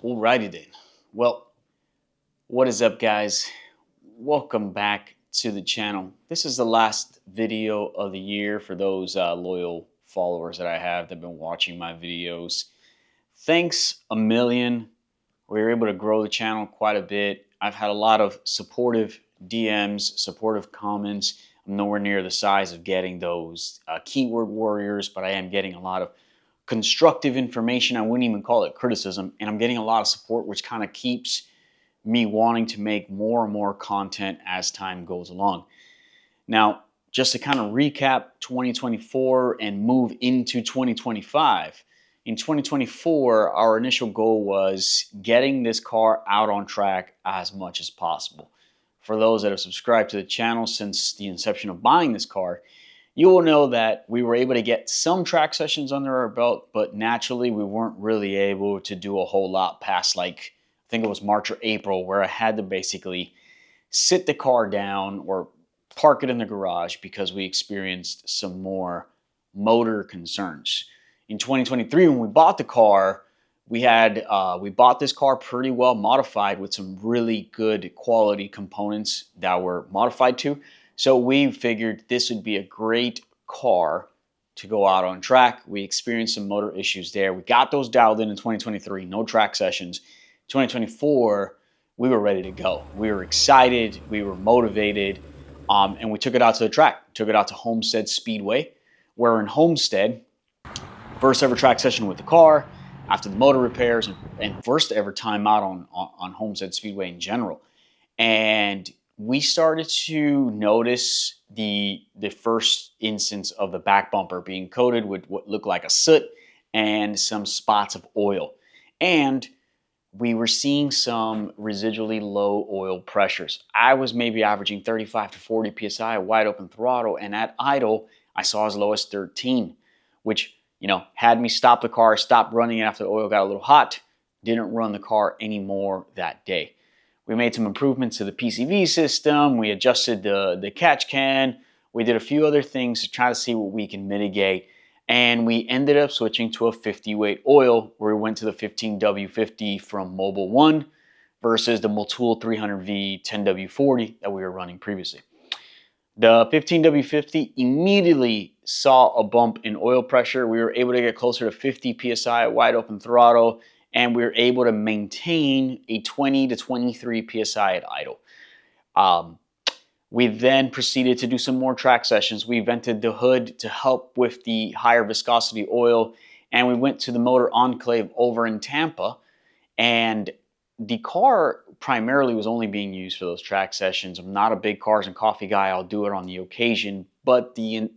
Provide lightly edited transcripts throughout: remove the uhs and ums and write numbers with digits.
Alrighty then. Well, what is up, guys? Welcome back to the channel. This is the last video of the year for those loyal followers that I have that have been watching my videos. Thanks a million. We were able to grow the channel quite a bit. I've had a lot of supportive DMs, supportive comments. I'm nowhere near the size of getting those keyword warriors, but I am getting a lot of constructive information. I wouldn't even call it criticism, and I'm getting a lot of support, which kind of keeps me wanting to make more and more content as time goes along. Now, just to kind of recap 2024 and move into 2025. In 2024, our initial goal was getting this car out on track as much as possible. For those that have subscribed to the channel since the inception of buying this car, you will know that we were able to get some track sessions under our belt, but naturally we weren't really able to do a whole lot past, like, I think it was March or April, where I had to basically sit the car down or park it in the garage because we experienced some more motor concerns. In 2023, when we bought the car, we bought this car pretty well modified with some really good quality components that were modified to. So we figured this would be a great car to go out on track. We experienced some motor issues there. We got those dialed in 2023, no track sessions. 2024, we were ready to go. We were excited, we were motivated, and we took it out to the track. Took it out to Homestead Speedway, where in Homestead, first ever track session with the car, after the motor repairs, and first ever time out on Homestead Speedway in general. And we started to notice the first instance of the back bumper being coated with what looked like a soot and some spots of oil. And we were seeing some residually low oil pressures. I was maybe averaging 35 to 40 PSI at wide open throttle, and at idle, I saw as low as 13, which, had me stop the car, stop running after the oil got a little hot, didn't run the car anymore that day. We made some improvements to the PCV system. We adjusted the catch can. We did a few other things to try to see what we can mitigate. And we ended up switching to a 50 weight oil, where we went to the 15W50 from Mobil 1 versus the Motul 300V 10W40 that we were running previously. The 15W50 immediately saw a bump in oil pressure. We were able to get closer to 50 PSI at wide open throttle, and we were able to maintain a 20 to 23 PSI at idle. We then proceeded to do some more track sessions. We vented the hood to help with the higher viscosity oil, and we went to the Motor Enclave over in Tampa, and the car primarily was only being used for those track sessions. I'm not a big cars and coffee guy. I'll do it on the occasion, but the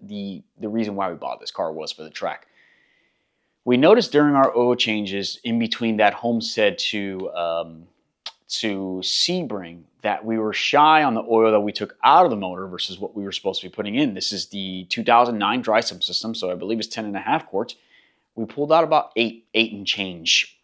reason why we bought this car was for the track. We noticed during our oil changes in between that Homestead to Sebring that we were shy on the oil that we took out of the motor versus what we were supposed to be putting in. This is the 2009 dry sump system, so I believe it's 10.5 quarts. We pulled out about 8 and change.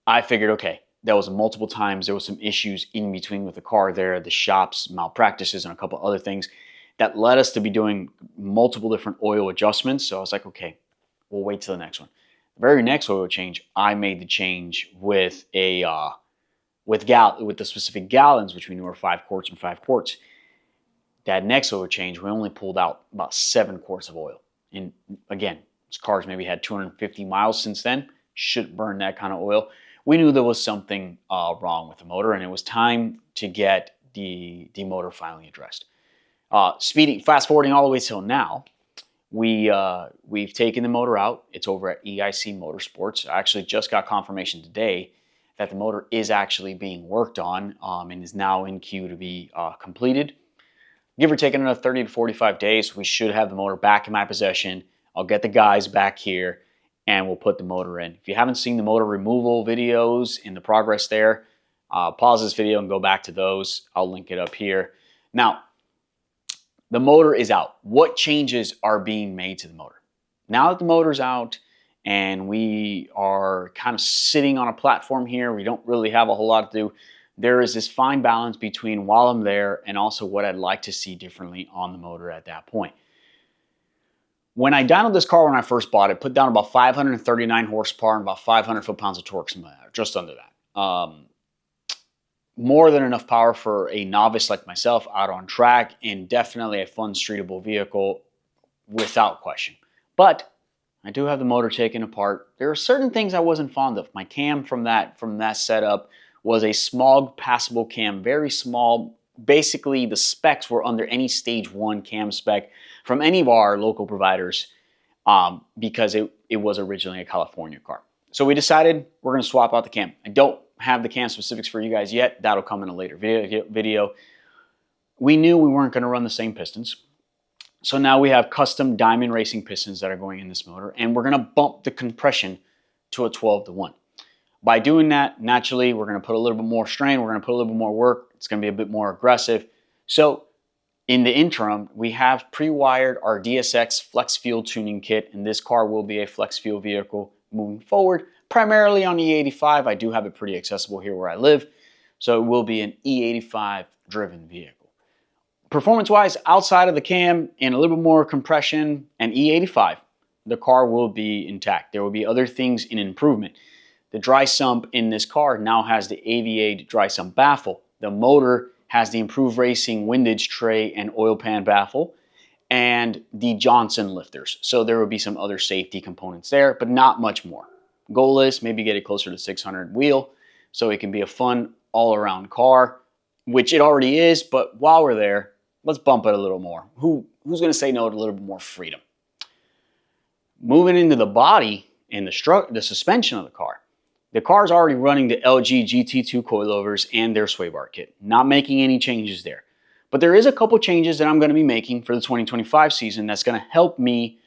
I figured, okay, that was multiple times. There was some issues in between with the car there, the shop's malpractices, and a couple other things that led us to be doing multiple different oil adjustments. So I was like, okay, we'll wait till the next one. The very next oil change, I made the change with with the specific gallons, which we knew were 5 quarts and 5 quarts. That next oil change, we only pulled out about 7 quarts of oil. And again, this car's maybe had 250 miles since then. Shouldn't burn that kind of oil. We knew there was something wrong with the motor, and it was time to get the motor finally addressed. Fast forwarding all the way till now, we've taken the motor out. It's over at EIC Motorsports. I actually just got confirmation today that the motor is actually being worked on and is now in queue to be completed. Give or take another 30 to 45 days, we should have the motor back in my possession. I'll get the guys back here, and we'll put the motor in. If you haven't seen the motor removal videos in the progress there, pause this video and go back to those. I'll link it up here. Now, the motor is out. What changes are being made to the motor? Now that the motor's out and we are kind of sitting on a platform here, we don't really have a whole lot to do. There is this fine balance between while I'm there and also what I'd like to see differently on the motor at that point. When I dynoed this car when I first bought it, put down about 539 horsepower and about 500 foot-pounds of torque, just under that. More than enough power for a novice like myself out on track, and definitely a fun streetable vehicle without question. But I do have the motor taken apart. There are certain things I wasn't fond of. My cam from that setup was a smog passable cam, very small. Basically, the specs were under any stage 1 cam spec from any of our local providers because it was originally a California car. So we decided we're going to swap out the cam. I don't have the cam specifics for you guys yet. That'll come in a later video. We knew we weren't going to run the same pistons. So now we have custom Diamond Racing pistons that are going in this motor, and we're going to bump the compression to a 12-to-1. By doing that, naturally, we're going to put a little bit more strain, we're going to put a little bit more work, it's going to be a bit more aggressive. So in the interim, we have pre-wired our DSX Flex Fuel tuning kit, and this car will be a Flex Fuel vehicle moving forward, primarily on E85. I do have it pretty accessible here where I live, so it will be an E85 driven vehicle. Performance-wise, outside of the cam and a little bit more compression and E85, the car will be intact. There will be other things in improvement. The dry sump in this car now has the AVA dry sump baffle. The motor has the improved racing windage tray and oil pan baffle and the Johnson lifters. So there will be some other safety components there, but not much more. Goal is maybe get it closer to 600 wheel so it can be a fun all-around car, which it already is, but while we're there, let's bump it a little more. Who's going to say no to a little bit more freedom? Moving into the body and the suspension of the car. The car is already running the LG GT2 coilovers and their sway bar kit. Not making any changes there. But there is a couple changes that I'm going to be making for the 2025 season that's going to help me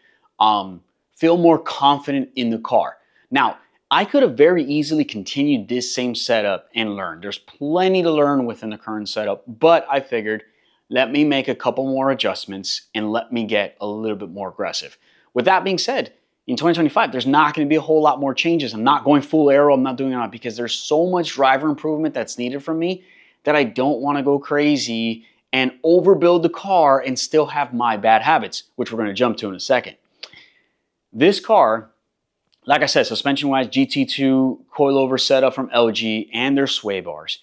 feel more confident in the car. Now, I could have very easily continued this same setup and learned. There's plenty to learn within the current setup, but I figured let me make a couple more adjustments and let me get a little bit more aggressive. With that being said, in 2025, there's not going to be a whole lot more changes. I'm not going full aero. I'm not doing it because there's so much driver improvement that's needed from me that I don't want to go crazy and overbuild the car and still have my bad habits, which we're going to jump to in a second. This car, like I said, suspension-wise, GT2 coilover setup from LG and their sway bars.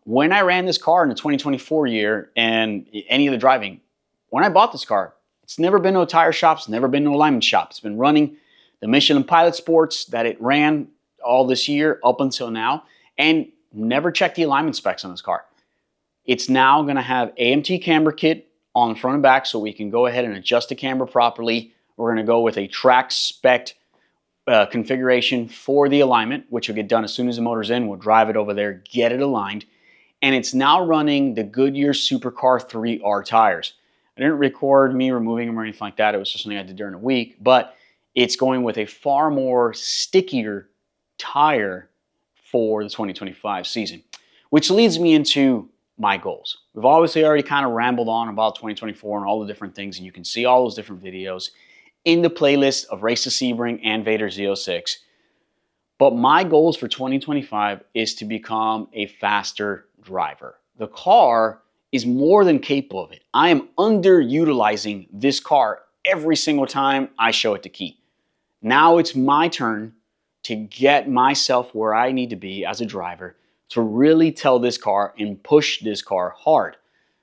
When I ran this car in the 2024 year and any of the driving, when I bought this car, it's never been no tire shops, never been no alignment shop. It's been running the Michelin Pilot Sports that it ran all this year up until now, and never checked the alignment specs on this car. It's now going to have AMT camber kit on the front and back so we can go ahead and adjust the camber properly. We're going to go with a track spec configuration for the alignment, which will get done as soon as the motor's in. We'll drive it over there, get it aligned. And it's now running the Goodyear Supercar 3R tires. I didn't record me removing them or anything like that. It was just something I did during the week. But it's going with a far more stickier tire for the 2025 season. Which leads me into my goals. We've obviously already kind of rambled on about 2024 and all the different things. And you can see all those different videos in the playlist of Race to Sebring and Vader Z06. But my goals for 2025 is to become a faster driver. The car is more than capable of it. I am underutilizing this car every single time I show it to Key. Now it's my turn to get myself where I need to be as a driver to really tell this car and push this car hard.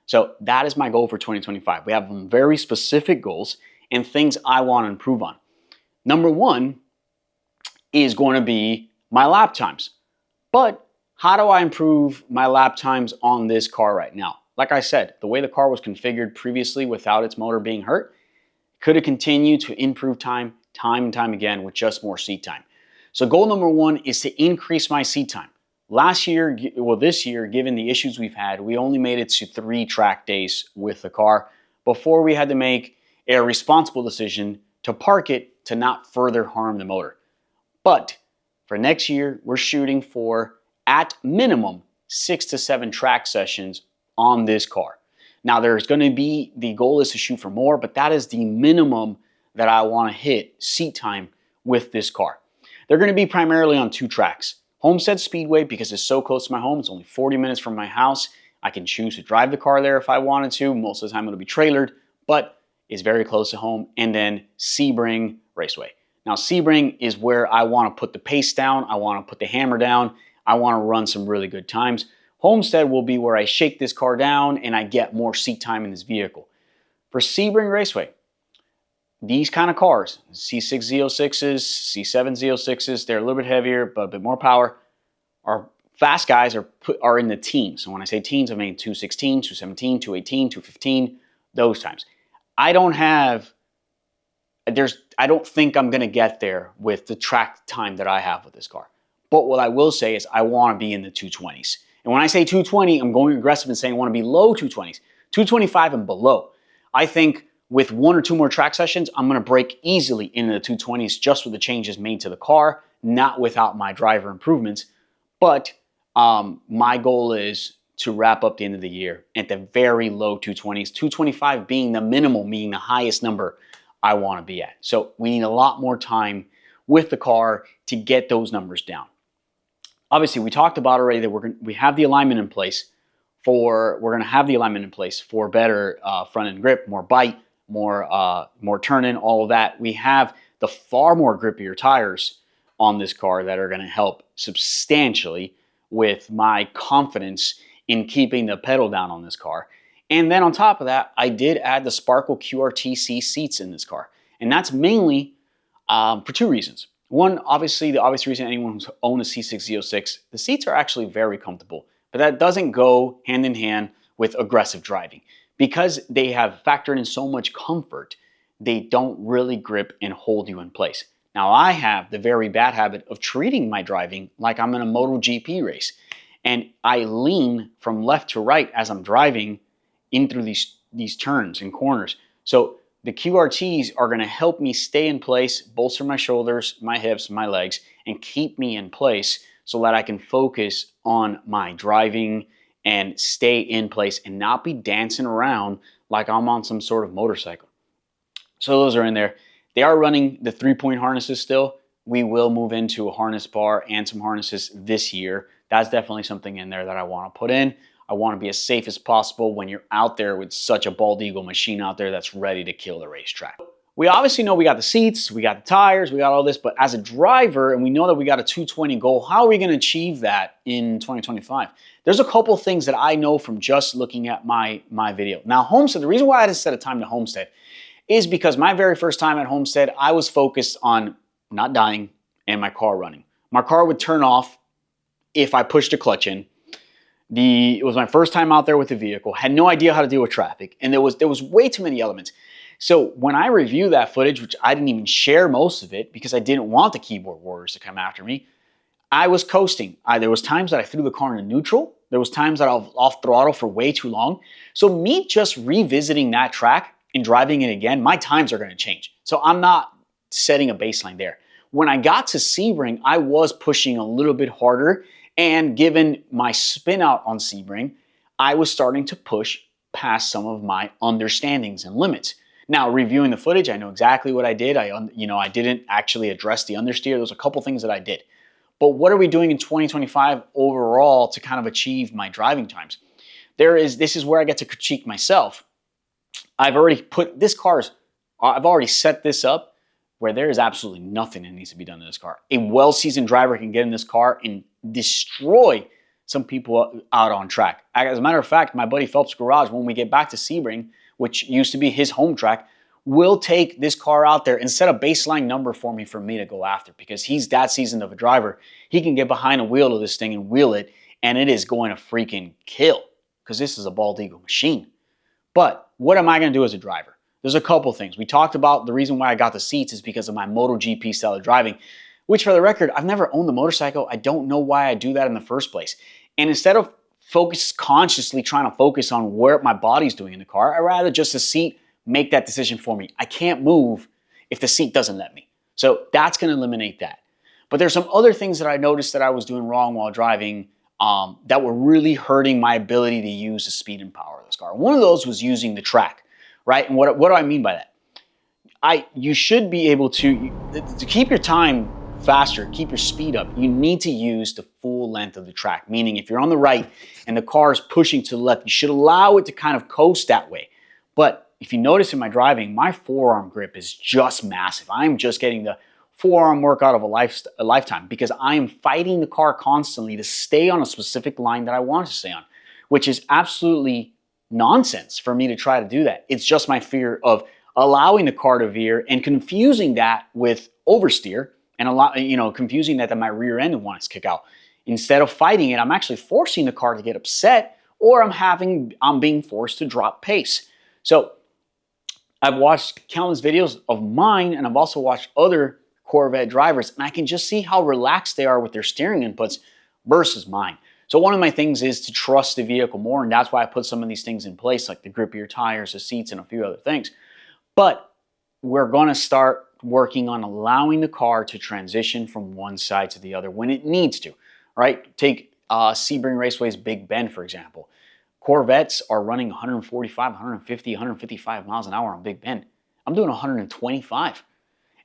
So that is my goal for 2025. We have some very specific goals and things I want to improve on. Number one is going to be my lap times. But how do I improve my lap times on this car right now? Like I said, the way the car was configured previously without its motor being hurt, could have continued to improve time and time again with just more seat time. So goal number one is to increase my seat time. This year, given the issues we've had, we only made it to 3 track days with the car before we had to make a responsible decision to park it to not further harm the motor. But for next year, we're shooting for, at minimum, 6 to 7 track sessions on this car. Now there's going to be, the goal is to shoot for more, but that is the minimum that I want to hit seat time with this car. They're going to be primarily on 2 tracks. Homestead Speedway, because it's so close to my home, it's only 40 minutes from my house. I can choose to drive the car there if I wanted to. Most of the time it'll be trailered, but is very close to home, and then Sebring Raceway. Now, Sebring is where I want to put the pace down. I want to put the hammer down. I want to run some really good times. Homestead will be where I shake this car down and I get more seat time in this vehicle. For Sebring Raceway, these kind of cars, C6 Z06s, C7 Z06s, they're a little bit heavier, but a bit more power. Our fast guys are in the teens. So when I say teens, I mean 216, 217, 218, 215, those times. I don't think I'm going to get there with the track time that I have with this car. But what I will say is I want to be in the 220s. And when I say 220, I'm going aggressive and saying I want to be low 220s, 225 and below. I think with 1 or 2 more track sessions, I'm going to break easily into the 220s just with the changes made to the car, not without my driver improvements. But my goal is to wrap up the end of the year at the very low 220s, 225 being the minimal, being the highest number I want to be at. So we need a lot more time with the car to get those numbers down. Obviously, we talked about already that we have the alignment in place we're going to have the alignment in place for better front end grip, more bite, more turn in, all of that. We have the far more grippier tires on this car that are going to help substantially with my confidence in keeping the pedal down on this car. And then on top of that, I did add the Sparkle QRTC seats in this car. And that's mainly for 2 reasons. One, obviously, the obvious reason anyone who's owned a C6 Z06, the seats are actually very comfortable. But that doesn't go hand in hand with aggressive driving. Because they have factored in so much comfort, they don't really grip and hold you in place. Now, I have the very bad habit of treating my driving like I'm in a MotoGP race. And I lean from left to right as I'm driving in through these turns and corners. So the QRTs are going to help me stay in place, bolster my shoulders, my hips, my legs, and keep me in place so that I can focus on my driving and stay in place and not be dancing around like I'm on some sort of motorcycle. So those are in there. They are running the 3-point harnesses still. We will move into a harness bar and some harnesses this year. That's definitely something in there that I want to put in. I want to be as safe as possible when you're out there with such a bald eagle machine out there that's ready to kill the racetrack. We obviously know we got the seats, we got the tires, we got all this, but as a driver, and we know that we got a 220 goal, how are we going to achieve that in 2025? There's a couple things that I know from just looking at my video. Now, Homestead, the reason why I had to set a time to Homestead is because my very first time at Homestead, I was focused on not dying and my car running. My car would turn off if I pushed a clutch in. It was my first time out there with the vehicle, had no idea how to deal with traffic, and there was way too many elements. So when I review that footage, which I didn't even share most of it because I didn't want the keyboard warriors to come after me, I was coasting. There was times that I threw the car into neutral. There was times that I was off throttle for way too long. So me just revisiting that track and driving it again, my times are going to change. So I'm not setting a baseline there. When I got to Sebring, I was pushing a little bit harder, and given my spin out on Sebring, I was starting to push past some of my understandings and limits. Now, reviewing the footage, I know exactly what I did. I didn't actually address the understeer. There's a couple things that I did. But what are we doing in 2025 overall to kind of achieve my driving times? This is where I get to critique myself. I've already set this up where there is absolutely nothing that needs to be done to this car. A well-seasoned driver can get in this car and destroy some people out on track. As a matter of fact, my buddy Phelps Garage, when we get back to Sebring, which used to be his home track, will take this car out there and set a baseline number for me to go after, because he's that seasoned of a driver. He can get behind a wheel of this thing and wheel it, and it is going to freaking kill, because this is a bald eagle machine. But what am I going to do as a driver? There's a couple things. We talked about the reason why I got the seats is because of my MotoGP style of driving, which, for the record, I've never owned the motorcycle. I don't know why I do that in the first place. And instead of consciously trying to focus on what my body's doing in the car, I'd rather just the seat make that decision for me. I can't move if the seat doesn't let me. So that's going to eliminate that. But there's some other things that I noticed that I was doing wrong while driving that were really hurting my ability to use the speed and power of this car. One of those was using the track, right? And what do I mean by that? You should be able to keep your time faster, keep your speed up, you need to use the full length of the track. Meaning if you're on the right and the car is pushing to the left, you should allow it to kind of coast that way. But if you notice in my driving, my forearm grip is just massive. I'm just getting the forearm workout of a lifetime because I am fighting the car constantly to stay on a specific line that I want to stay on, which is absolutely nonsense for me to try to do that. It's just my fear of allowing the car to veer and confusing that with oversteer and confusing that my rear end wants to kick out. Instead of fighting it, I'm actually forcing the car to get upset, or I'm being forced to drop pace. So I've watched countless videos of mine, and I've also watched other Corvette drivers, and I can just see how relaxed they are with their steering inputs versus mine. So one of my things is to trust the vehicle more, and that's why I put some of these things in place, like the grippier tires, the seats, and a few other things. But we're going to start working on allowing the car to transition from one side to the other when it needs to, right? Take Sebring Raceway's Big Bend, for example. Corvettes are running 145, 150, 155 miles an hour on Big Bend. I'm doing 125.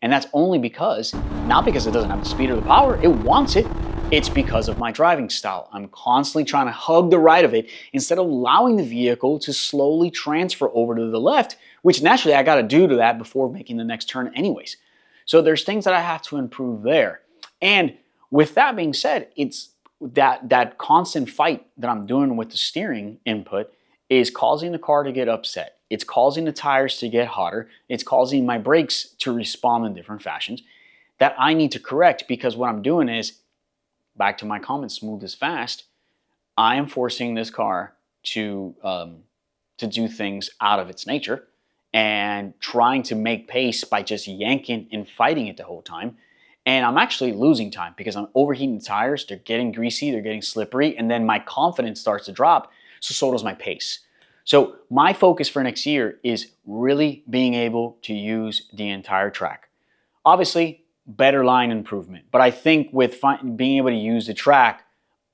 And that's only because, not because it doesn't have the speed or the power, it wants it. It's because of my driving style. I'm constantly trying to hug the right of it instead of allowing the vehicle to slowly transfer over to the left, which naturally I got to do to that before making the next turn anyways. So there's things that I have to improve there. And with that being said, it's that constant fight that I'm doing with the steering input is causing the car to get upset. It's causing the tires to get hotter. It's causing my brakes to respond in different fashions that I need to correct, because what I'm doing is, back to my comment, smooth is fast, I am forcing this car to do things out of its nature and trying to make pace by just yanking and fighting it the whole time. And I'm actually losing time because I'm overheating the tires. They're getting greasy, they're getting slippery, and then my confidence starts to drop, so does my pace. So my focus for next year is really being able to use the entire track. Obviously, better line improvement, but I think with being able to use the track,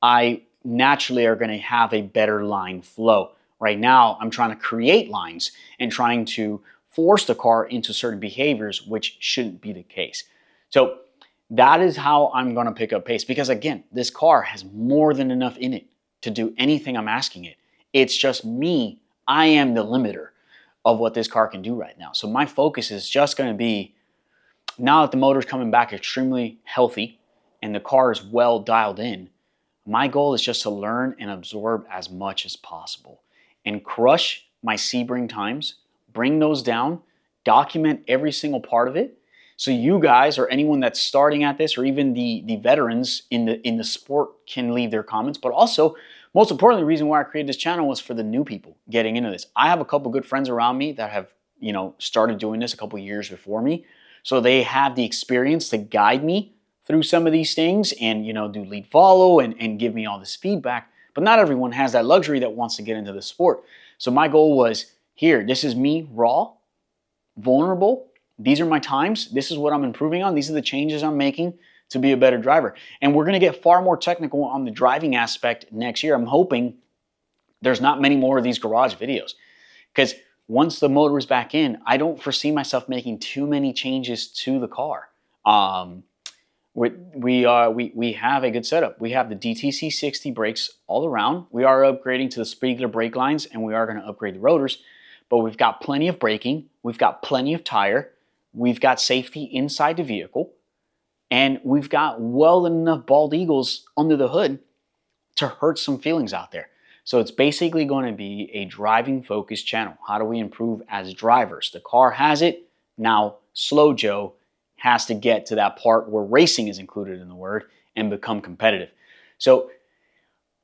I naturally are going to have a better line flow. Right now, I'm trying to create lines and trying to force the car into certain behaviors, which shouldn't be the case. So that is how I'm going to pick up pace, because again, this car has more than enough in it to do anything I'm asking it. It's just me. I am the limiter of what this car can do right now. So my focus is just going to be, now that the motor's coming back extremely healthy and the car is well dialed in, my goal is just to learn and absorb as much as possible and crush my Sebring times, bring those down, document every single part of it, so you guys or anyone that's starting at this, or even the veterans in the sport, can leave their comments. But also, most importantly, the reason why I created this channel was for the new people getting into this. I have a couple good friends around me that have started doing this a couple years before me, so they have the experience to guide me through some of these things and do lead follow and give me all this feedback. But not everyone has that luxury that wants to get into the sport. So my goal was, here, this is me, raw, vulnerable. These are my times. This is what I'm improving on. These are the changes I'm making to be a better driver. And we're going to get far more technical on the driving aspect next year. I'm hoping there's not many more of these garage videos, because once the motor is back in, I don't foresee myself making too many changes to the car. We have a good setup. We have the DTC 60 brakes all around. We are upgrading to the Spiegler brake lines, and we are going to upgrade the rotors. But we've got plenty of braking. We've got plenty of tire. We've got safety inside the vehicle. And we've got well enough bald eagles under the hood to hurt some feelings out there. So it's basically going to be a driving focused channel. How do we improve as drivers? The car has it. Now Slow Joe has to get to that part where racing is included in the word and become competitive. So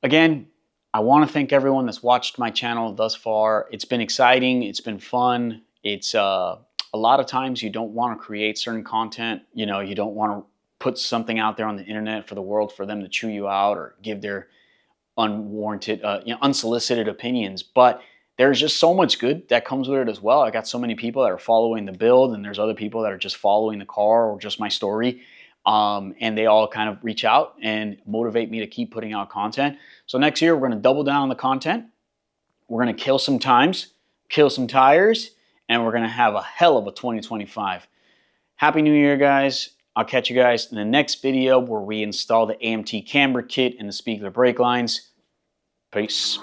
again, I want to thank everyone that's watched my channel thus far. It's been exciting. It's been fun. It's a lot of times you don't want to create certain content. You don't want to put something out there on the internet for the world for them to chew you out or give their unwarranted, unsolicited opinions. But there's just so much good that comes with it as well. I got so many people that are following the build, and there's other people that are just following the car or just my story. And they all kind of reach out and motivate me to keep putting out content. So next year, we're going to double down on the content. We're going to kill some times, kill some tires, and we're going to have a hell of a 2025. Happy New Year, guys. I'll catch you guys in the next video where we install the AMT camber kit and the Spiegler brake lines. Peace.